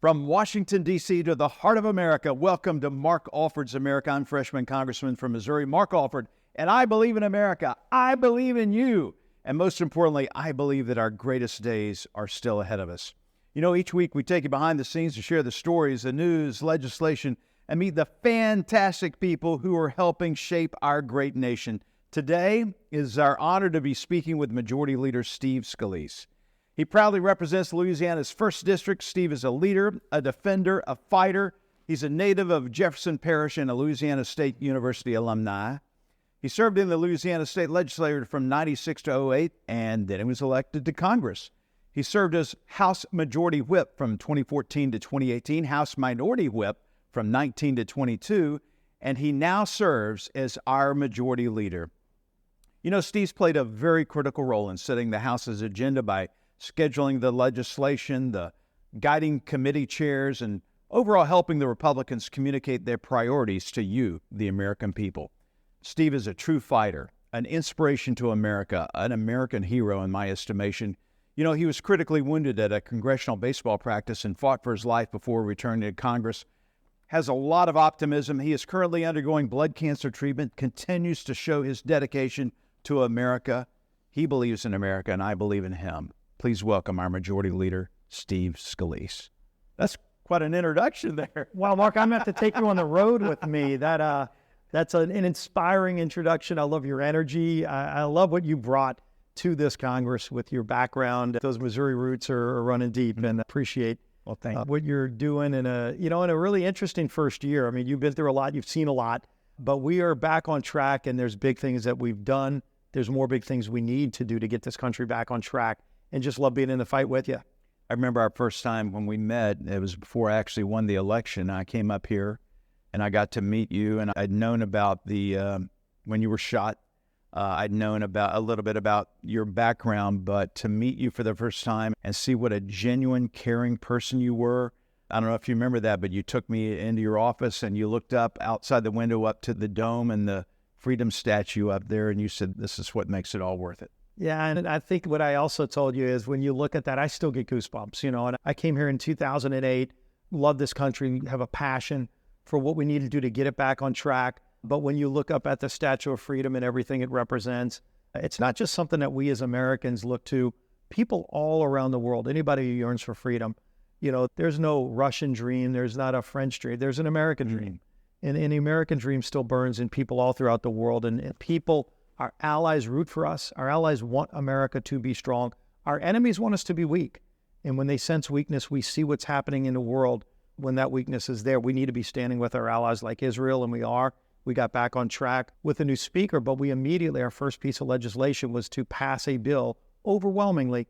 From Washington, D.C. to the heart of America, welcome to Mark Alford's America. I'm freshman congressman from Missouri, Mark Alford, and I believe in America. I believe in you. And most importantly, I believe that our greatest days are still ahead of us. You know, each week we take you behind the scenes to share the stories, the news, legislation, and meet the fantastic people who are helping shape our great nation. Today is our honor to be speaking with Majority Leader Steve Scalise. He proudly represents Louisiana's 1st District. Steve is a leader, a defender, a fighter. He's a native of Jefferson Parish and a Louisiana State University alumni. He served in the Louisiana State Legislature from 96 to 08, and then he was elected to Congress. He served as House Majority Whip from 2014 to 2018, House Minority Whip from 19 to 22, and he now serves as our Majority Leader. You know, Steve's played a very critical role in setting the House's agenda by scheduling the legislation, the guiding committee chairs, and overall helping the Republicans communicate their priorities to you, the American people. Steve is a true fighter, an inspiration to America, an American hero in my estimation. You know, he was critically wounded at a congressional baseball practice and fought for his life before returning to Congress. Has a lot of optimism. He is currently undergoing blood cancer treatment, continues to show his dedication to America. He believes in America, and I believe in him. Please welcome our Majority Leader, Steve Scalise. That's quite an introduction there. Well, Mark, I'm going to have to take you on the road with me. That's an inspiring introduction. I love your energy. I love what you brought to this Congress with your background. Those Missouri roots are running deep, and appreciate what you're doing in a really interesting first year. I mean, you've been through a lot, you've seen a lot, but we are back on track, and there's big things that we've done. There's more big things we need to do to get this country back on track. And just love being in the fight with you. I remember our first time when we met. It was before I actually won the election. I came up here, and I got to meet you, and I'd known about when you were shot. I'd known about a little bit about your background, but to meet you for the first time and see what a genuine, caring person you were. I don't know if you remember that, but you took me into your office, and you looked up outside the window up to the dome and the Freedom statue up there, and you said, "This is what makes it all worth it." Yeah, and I think what I also told you is when you look at that, I still get goosebumps, and I came here in 2008, love this country, have a passion for what we need to do to get it back on track. But when you look up at the Statue of Freedom and everything it represents, it's not just something that we as Americans look to. People all around the world, anybody who yearns for freedom, there's no Russian dream, there's not a French dream, there's an American dream. And the American dream still burns in people all throughout the world, and people, our allies root for us. Our allies want America to be strong. Our enemies want us to be weak. And when they sense weakness, we see what's happening in the world. When that weakness is there, we need to be standing with our allies like Israel, and we are. We got back on track with a new speaker, but we immediately, our first piece of legislation was to pass a bill overwhelmingly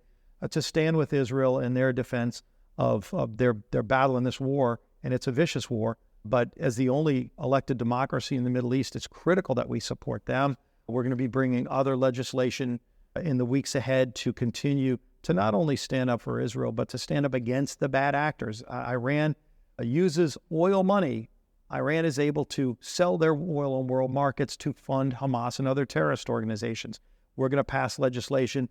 to stand with Israel in their defense of their battle in this war. And it's a vicious war. But as the only elected democracy in the Middle East, it's critical that we support them. We're going to be bringing other legislation in the weeks ahead to continue to not only stand up for Israel, but to stand up against the bad actors. Iran uses oil money. Iran is able to sell their oil on world markets to fund Hamas and other terrorist organizations. We're going to pass legislation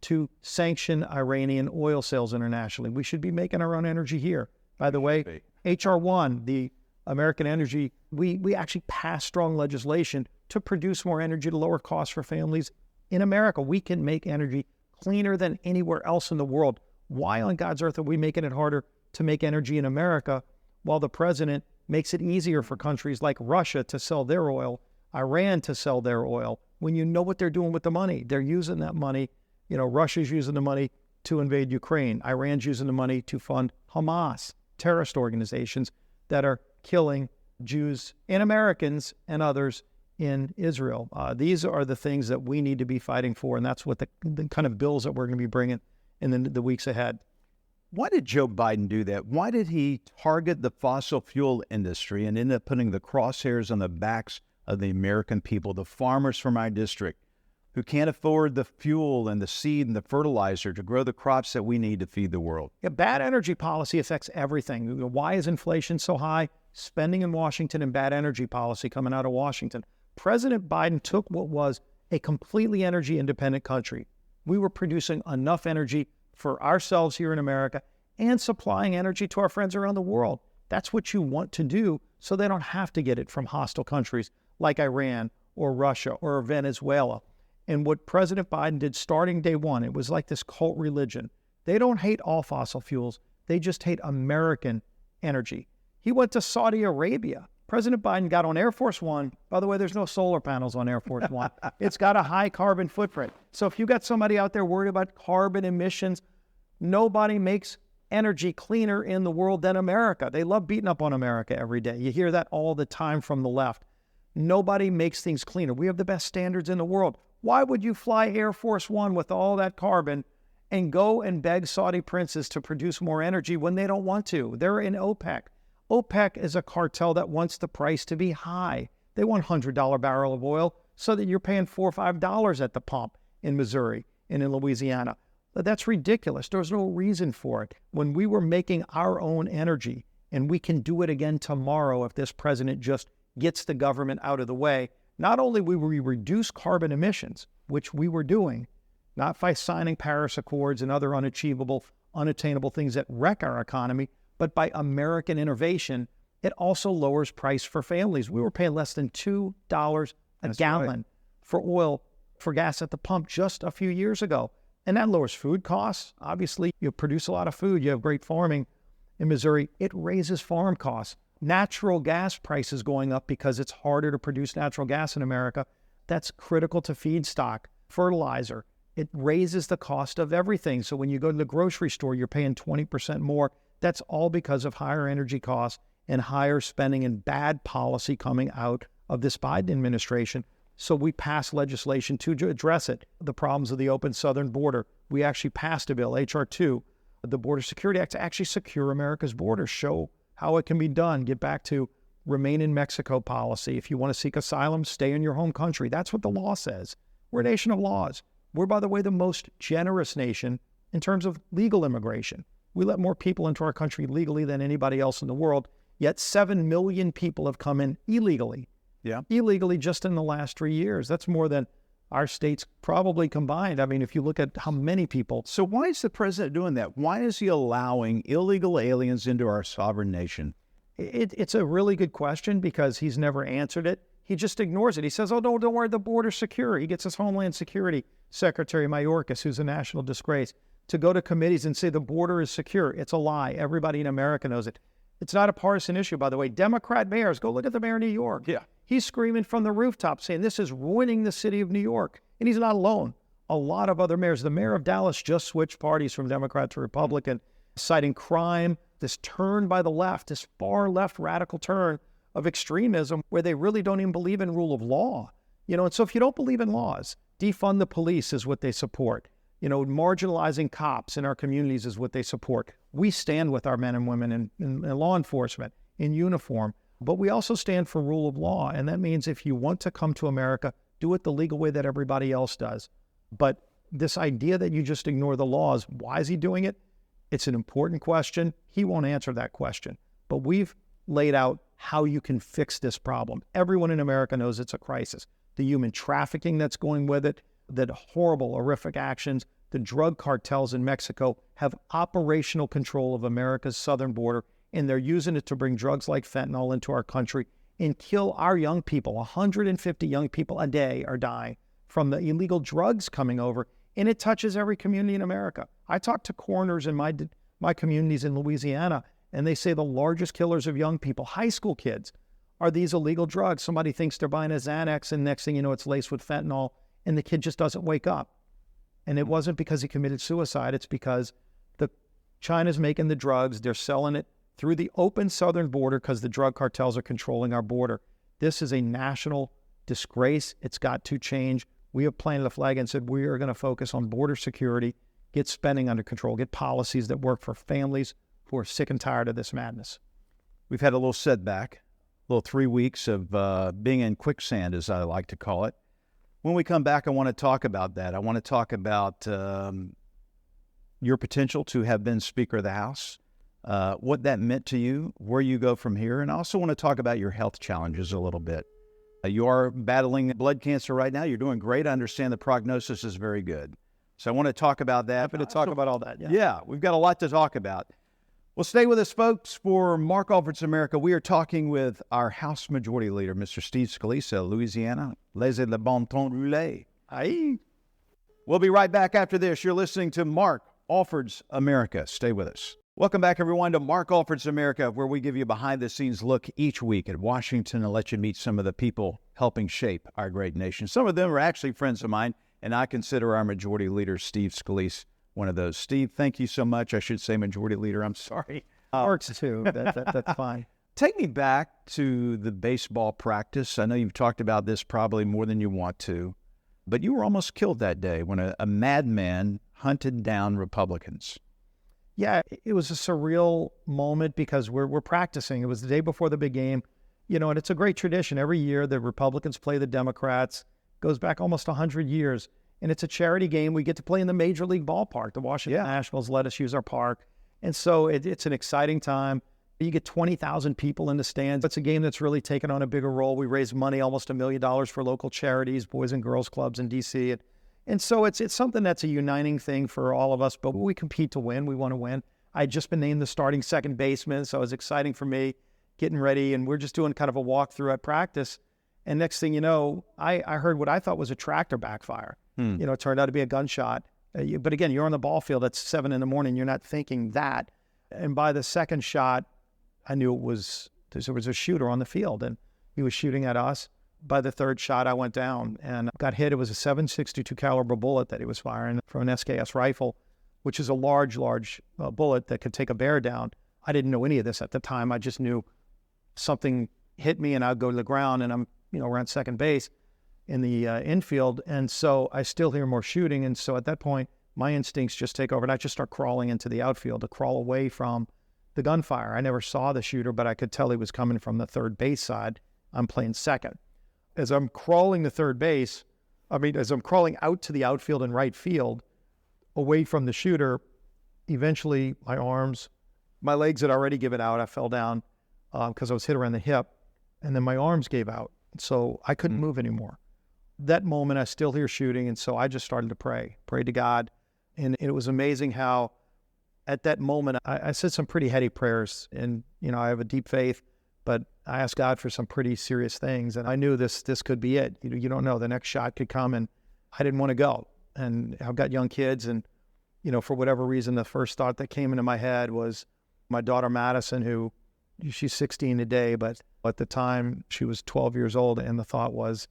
to sanction Iranian oil sales internationally. We should be making our own energy here. By the way, H.R. 1, the American energy, we actually passed strong legislation to produce more energy to lower costs for families in America. We can make energy cleaner than anywhere else in the world. Why on God's earth are we making it harder to make energy in America while the president makes it easier for countries like Russia to sell their oil, Iran to sell their oil, when you know what they're doing with the money? They're using that money. Russia's using the money to invade Ukraine. Iran's using the money to fund Hamas, terrorist organizations that are killing Jews and Americans and others in Israel. These are the things that we need to be fighting for, and that's what the kind of bills that we're going to be bringing in the weeks ahead. Why did Joe Biden do that? Why did he target the fossil fuel industry and end up putting the crosshairs on the backs of the American people, the farmers from our district, who can't afford the fuel and the seed and the fertilizer to grow the crops that we need to feed the world? Yeah, bad energy policy affects everything. Why is inflation so high? Spending in Washington and bad energy policy coming out of Washington. President Biden took what was a completely energy independent country. We were producing enough energy for ourselves here in America and supplying energy to our friends around the world. That's what you want to do so they don't have to get it from hostile countries like Iran or Russia or Venezuela. And what President Biden did starting day one, it was like this cult religion. They don't hate all fossil fuels. They just hate American energy. He went to Saudi Arabia. President Biden got on Air Force One. By the way, there's no solar panels on Air Force One. It's got a high carbon footprint. So if you got somebody out there worried about carbon emissions, nobody makes energy cleaner in the world than America. They love beating up on America every day. You hear that all the time from the left. Nobody makes things cleaner. We have the best standards in the world. Why would you fly Air Force One with all that carbon and go and beg Saudi princes to produce more energy when they don't want to? They're in OPEC. OPEC is a cartel that wants the price to be high. They want $100 barrel of oil so that you're paying $4 or $5 at the pump in Missouri and in Louisiana. But that's ridiculous. There's no reason for it. When we were making our own energy, and we can do it again tomorrow if this president just gets the government out of the way, not only will we reduce carbon emissions, which we were doing, not by signing Paris Accords and other unattainable things that wreck our economy, but by American innovation, it also lowers price for families. We were paying less than $2 a gallon for oil, for gas at the pump just a few years ago. And that lowers food costs. Obviously, you produce a lot of food. You have great farming in Missouri. It raises farm costs. Natural gas prices going up because it's harder to produce natural gas in America. That's critical to feedstock, fertilizer. It raises the cost of everything. So when you go to the grocery store, you're paying 20% more. That's all because of higher energy costs and higher spending and bad policy coming out of this Biden administration. So we passed legislation to address it. The problems of the open southern border. We actually passed a bill, H.R. 2, the Border Security Act, to actually secure America's borders, show how it can be done, get back to remain in Mexico policy. If you want to seek asylum, stay in your home country. That's what the law says. We're a nation of laws. We're, by the way, the most generous nation in terms of legal immigration. We let more people into our country legally than anybody else in the world, yet 7 million people have come in illegally. Yeah. Illegally just in the last 3 years. That's more than our states probably combined. I mean, if you look at how many people. So why is the president doing that? Why is he allowing illegal aliens into our sovereign nation? It's a really good question because he's never answered it. He just ignores it. He says, oh, no, don't worry, the border's secure. He gets his Homeland Security Secretary Mayorkas, who's a national disgrace, to go to committees and say the border is secure. It's a lie. Everybody in America knows it. It's not a partisan issue, by the way. Democrat mayors, go look at the mayor of New York. Yeah. He's screaming from the rooftop saying this is ruining the city of New York. And he's not alone. A lot of other mayors. The mayor of Dallas just switched parties from Democrat to Republican, citing crime, this turn by the left, this far left radical turn of extremism where they really don't even believe in rule of law. And so if you don't believe in laws, defund the police is what they support. Marginalizing cops in our communities is what they support. We stand with our men and women in law enforcement, in uniform, but we also stand for rule of law. And that means if you want to come to America, do it the legal way that everybody else does. But this idea that you just ignore the laws, why is he doing it? It's an important question. He won't answer that question. But we've laid out how you can fix this problem. Everyone in America knows it's a crisis. The human trafficking that's going with it, the horrible, horrific actions. The drug cartels in Mexico have operational control of America's southern border, and they're using it to bring drugs like fentanyl into our country and kill our young people. 150 young people a day are dying from the illegal drugs coming over, and it touches every community in America. I talk to coroners in my communities in Louisiana, and they say the largest killers of young people, high school kids, are these illegal drugs. Somebody thinks they're buying a Xanax, and next thing you know, it's laced with fentanyl, and the kid just doesn't wake up. And it wasn't because he committed suicide. It's because China's making the drugs. They're selling it through the open southern border because the drug cartels are controlling our border. This is a national disgrace. It's got to change. We have planted a flag and said we are going to focus on border security, get spending under control, get policies that work for families who are sick and tired of this madness. We've had a little setback, a little 3 weeks of being in quicksand, as I like to call it. When we come back, I want to talk about that. I want to talk about your potential to have been Speaker of the House, what that meant to you, where you go from here, and I also want to talk about your health challenges a little bit. You are battling blood cancer right now. You're doing great. I understand the prognosis is very good. So I want to talk about that. Happy to talk about all that. Yeah, we've got a lot to talk about. Well, stay with us, folks. For Mark Alford's America, we are talking with our House Majority Leader, Mr. Steve Scalise, Louisiana. Laissez le bon temps rouler. Aye. We'll be right back after this. You're listening to Mark Alford's America. Stay with us. Welcome back, everyone, to Mark Alford's America, where we give you a behind-the-scenes look each week at Washington and let you meet some of the people helping shape our great nation. Some of them are actually friends of mine, and I consider our Majority Leader, Steve Scalise, one of those. Steve, thank you so much. I should say Majority Leader. I'm sorry. Works too. That's fine. Take me back to the baseball practice. I know you've talked about this probably more than you want to, but you were almost killed that day when a madman hunted down Republicans. Yeah, it was a surreal moment because we're practicing. It was the day before the big game, and it's a great tradition. Every year, the Republicans play the Democrats. Goes back almost 100 years. And it's a charity game. We get to play in the Major League ballpark. The Washington Nationals let us use our park. And so it's an exciting time. You get 20,000 people in the stands. It's a game that's really taken on a bigger role. We raise money, almost $1 million for local charities, Boys and Girls Clubs in D.C. And so it's something that's a uniting thing for all of us, but we compete to win. We want to win. I'd just been named the starting second baseman, so it was exciting for me, getting ready, and we're just doing kind of a walkthrough at practice. And next thing you know, I heard what I thought was a tractor backfire. It turned out to be a gunshot. But again, you're on the ball field at 7 a.m. You're not thinking that. And by the second shot, I knew there was a shooter on the field, and he was shooting at us. By the third shot, I went down and got hit. It was a .762 caliber bullet that he was firing from an SKS rifle, which is a large bullet that could take a bear down. I didn't know any of this at the time. I just knew something hit me, and I'd go to the ground, and I'm around second base in the infield. And so I still hear more shooting. And so at that point, my instincts just take over, and I just start crawling into the outfield to crawl away from the gunfire. I never saw the shooter, but I could tell he was coming from the third base side. I'm playing second. As I'm crawling to third base, as I'm crawling out to the outfield and right field, away from the shooter, eventually my legs had already given out. I fell down because I was hit around the hip, and then my arms gave out. So I couldn't move anymore. That moment, I still hear shooting, and so I just started to pray to God. And it was amazing how at that moment, I said some pretty heady prayers. And, I have a deep faith, but I asked God for some pretty serious things. And I knew this could be it. You don't know. The next shot could come, and I didn't want to go. And I've got young kids, and, for whatever reason, the first thought that came into my head was my daughter Madison, she's 16 today, but at the time she was 12 years old. And the thought was,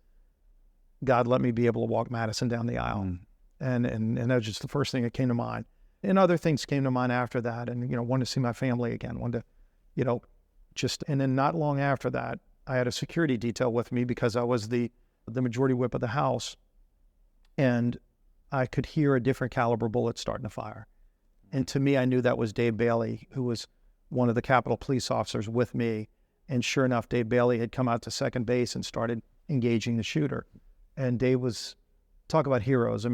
God, let me be able to walk Madison down the aisle. And that was just the first thing that came to mind. And other things came to mind after that. And, wanted to see my family again, wanted to, and then not long after that, I had a security detail with me because I was the majority whip of the House. And I could hear a different caliber bullet starting to fire. And to me, I knew that was Dave Bailey, who was one of the Capitol police officers with me. And sure enough, Dave Bailey had come out to second base and started engaging the shooter. And Dave was, talk about heroes.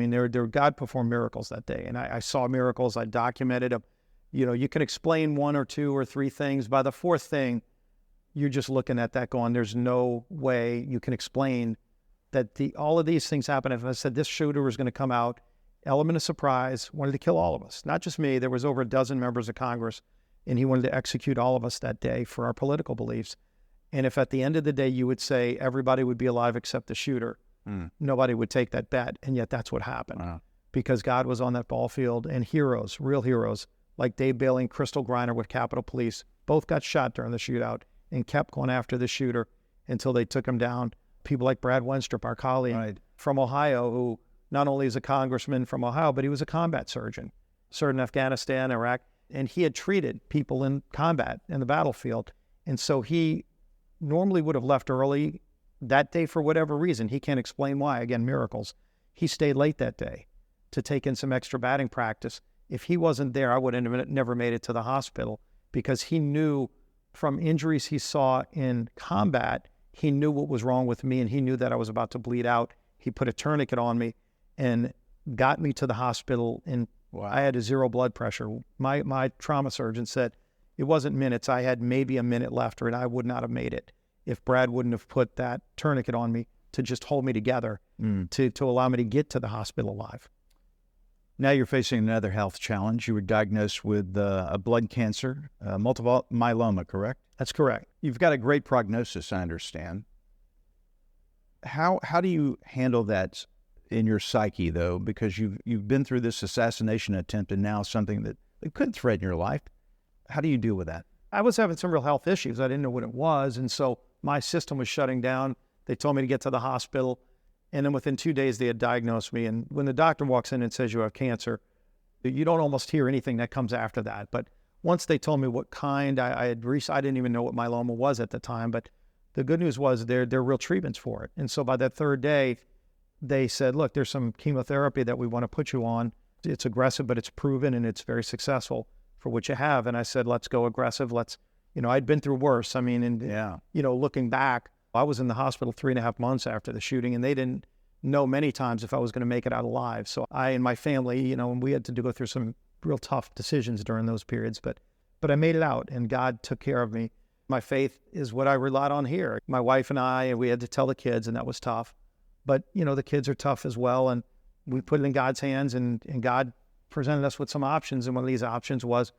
God performed miracles that day. And I saw miracles. I documented them. You can explain one or two or three things. By the fourth thing, you're just looking at that going, there's no way you can explain that all of these things happen. If I said this shooter was going to come out, element of surprise, wanted to kill all of us. Not just me. There was over a dozen members of Congress, and he wanted to execute all of us that day for our political beliefs. And if at the end of the day you would say everybody would be alive except the shooter, nobody would take that bet. And yet that's what happened. Because God was on that ball field, and heroes, real heroes, like Dave Bailey and Crystal Griner with Capitol Police, both got shot during the shootout and kept going after the shooter until they took him down. People like Brad Wenstrup, our colleague from Ohio, who not only is a congressman from Ohio, but he was a combat surgeon, served in Afghanistan, Iraq, and he had treated people in combat in the battlefield. And so he normally would have left early that day for whatever reason. He can't explain why. Again, miracles. He stayed late that day to take in some extra batting practice. If he wasn't there, I would have never made it to the hospital, because he knew from injuries he saw in combat, he knew what was wrong with me, and he knew that I was about to bleed out. He put a tourniquet on me and got me to the hospital, and I had a 0 blood pressure. My trauma surgeon said it wasn't minutes. I had maybe a minute left, and I would not have made it if Brad wouldn't have put that tourniquet on me to just hold me together to allow me to get to the hospital alive. Now you're facing another health challenge. You were diagnosed with a blood cancer, multiple myeloma, correct? That's correct. You've got a great prognosis, I understand. How do you handle that in your psyche, though? Because you've been through this assassination attempt and now something that could threaten your life. How do you deal with that? I was having some real health issues. I didn't know what it was. And so my system was shutting down. They told me to get to the hospital. And then within 2 days, they had diagnosed me. And when the doctor walks in and says you have cancer, you don't almost hear anything that comes after that. But once they told me what kind, I didn't even know what myeloma was at the time. But the good news was there are real treatments for it. And so by that third day, they said, look, there's some chemotherapy that we want to put you on. It's aggressive, but it's proven and it's very successful for what you have. And I said, let's go aggressive. I'd been through worse. I mean, looking back, I was in the hospital 3.5 months after the shooting, and they didn't know many times if I was going to make it out alive. So I and my family, and we had to go through some real tough decisions during those periods, but I made it out, and God took care of me. My faith is what I relied on here. My wife and I, we had to tell the kids, and that was tough. But, the kids are tough as well, and we put it in God's hands, and God presented us with some options, and one of these options was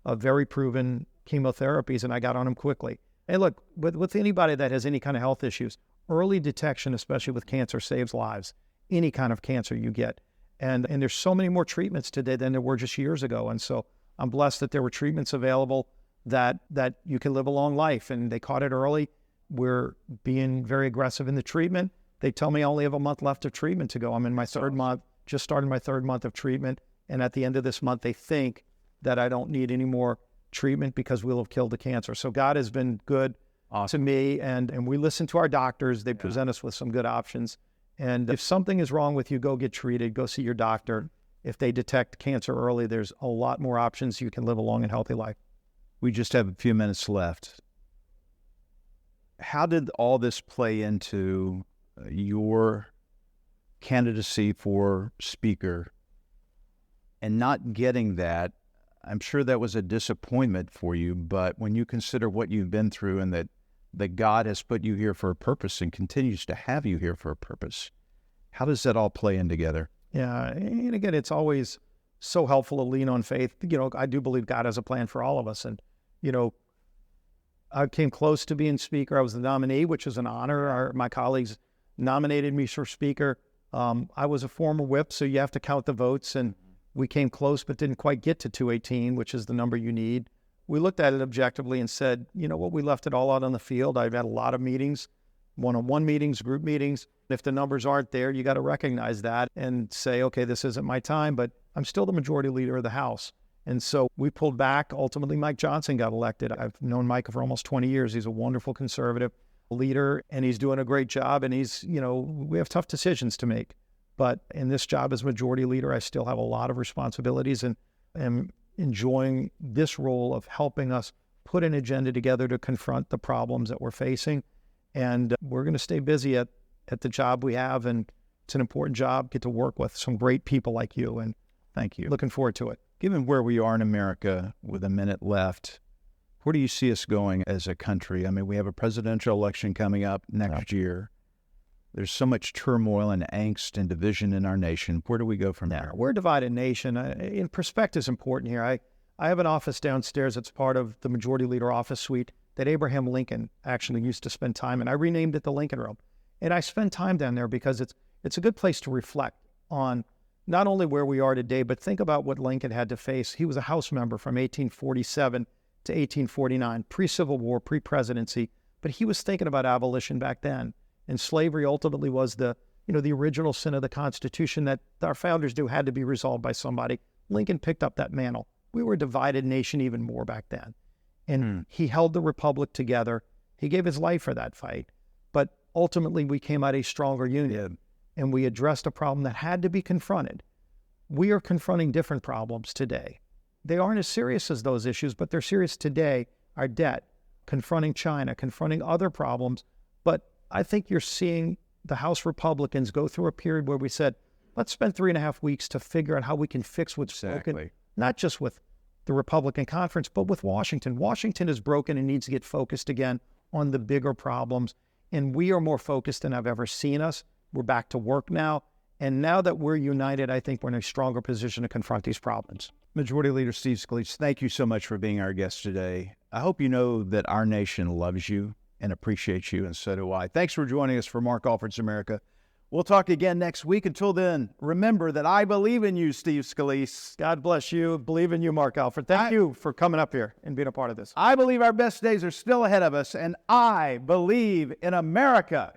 very proven chemotherapies, and I got on them quickly. And look, with anybody that has any kind of health issues, early detection, especially with cancer, saves lives, any kind of cancer you get. And there's so many more treatments today than there were just years ago. And so I'm blessed that there were treatments available that you can live a long life, and they caught it early. We're being very aggressive in the treatment. They tell me I only have a month left of treatment to go. I'm in my third month, just started my third month of treatment. And at the end of this month, they think that I don't need any more treatment because we'll have killed the cancer. So God has been good to me, and we listen to our doctors. They present us with some good options. And if something is wrong with you, go get treated, go see your doctor. If they detect cancer early, there's a lot more options. You can live a long and healthy life. We just have a few minutes left. How did all this play into your candidacy for speaker and not getting that? I'm sure that was a disappointment for you, but when you consider what you've been through and that God has put you here for a purpose and continues to have you here for a purpose, how does that all play in together? Yeah, and again, it's always so helpful to lean on faith. I do believe God has a plan for all of us. And, I came close to being speaker. I was the nominee, which is an honor. My colleagues nominated me for speaker. I was a former whip, so you have to count the votes, and we came close but didn't quite get to 218, which is the number you need. We looked at it objectively and said, you know what, we left it all out on the field. I've had a lot of meetings, one-on-one meetings, group meetings. If the numbers aren't there, you got to recognize that and say, okay, this isn't my time, but I'm still the majority leader of the House. And so we pulled back. Ultimately, Mike Johnson got elected. I've known Mike for almost 20 years. He's a wonderful conservative leader, and he's doing a great job. And we have tough decisions to make. But in this job as majority leader, I still have a lot of responsibilities and am enjoying this role of helping us put an agenda together to confront the problems that we're facing. And we're going to stay busy at the job we have. And it's an important job, get to work with some great people like you. And thank you. Looking forward to it. Given where we are in America with a minute left, where do you see us going as a country? I mean, we have a presidential election coming up next year. There's so much turmoil and angst and division in our nation. Where do we go from there? We're a divided nation. And perspective is important here. I have an office downstairs that's part of the majority leader office suite that Abraham Lincoln actually used to spend time in. I renamed it the Lincoln Room. And I spend time down there because it's a good place to reflect on not only where we are today, but think about what Lincoln had to face. He was a House member from 1847 to 1849, pre-Civil War, pre-presidency, but he was thinking about abolition back then. And slavery ultimately was the original sin of the Constitution that our founders knew had to be resolved by somebody. Lincoln picked up that mantle. We were a divided nation even more back then. And he held the republic together. He gave his life for that fight. But ultimately, we came out a stronger union. And we addressed a problem that had to be confronted. We are confronting different problems today. They aren't as serious as those issues, but they're serious today. Our debt, confronting China, confronting other problems. But I think you're seeing the House Republicans go through a period where we said, let's spend 3.5 weeks to figure out how we can fix what's broken, not just with the Republican conference, but with Washington. Washington is broken and needs to get focused again on the bigger problems. And we are more focused than I've ever seen us. We're back to work now, And now that we're united, I think we're in a stronger position to confront these problems. Majority Leader Steve Scalise, thank you so much for being our guest today. I hope you know that our nation loves you and appreciates you, and so do I. Thanks for joining us for Mark Alford's America. We'll talk again next week. Until then, remember that I believe in you, Steve Scalise. God bless you. Believe in you, Mark Alford. Thank you for coming up here and being a part of this. I believe our best days are still ahead of us, and I believe in America.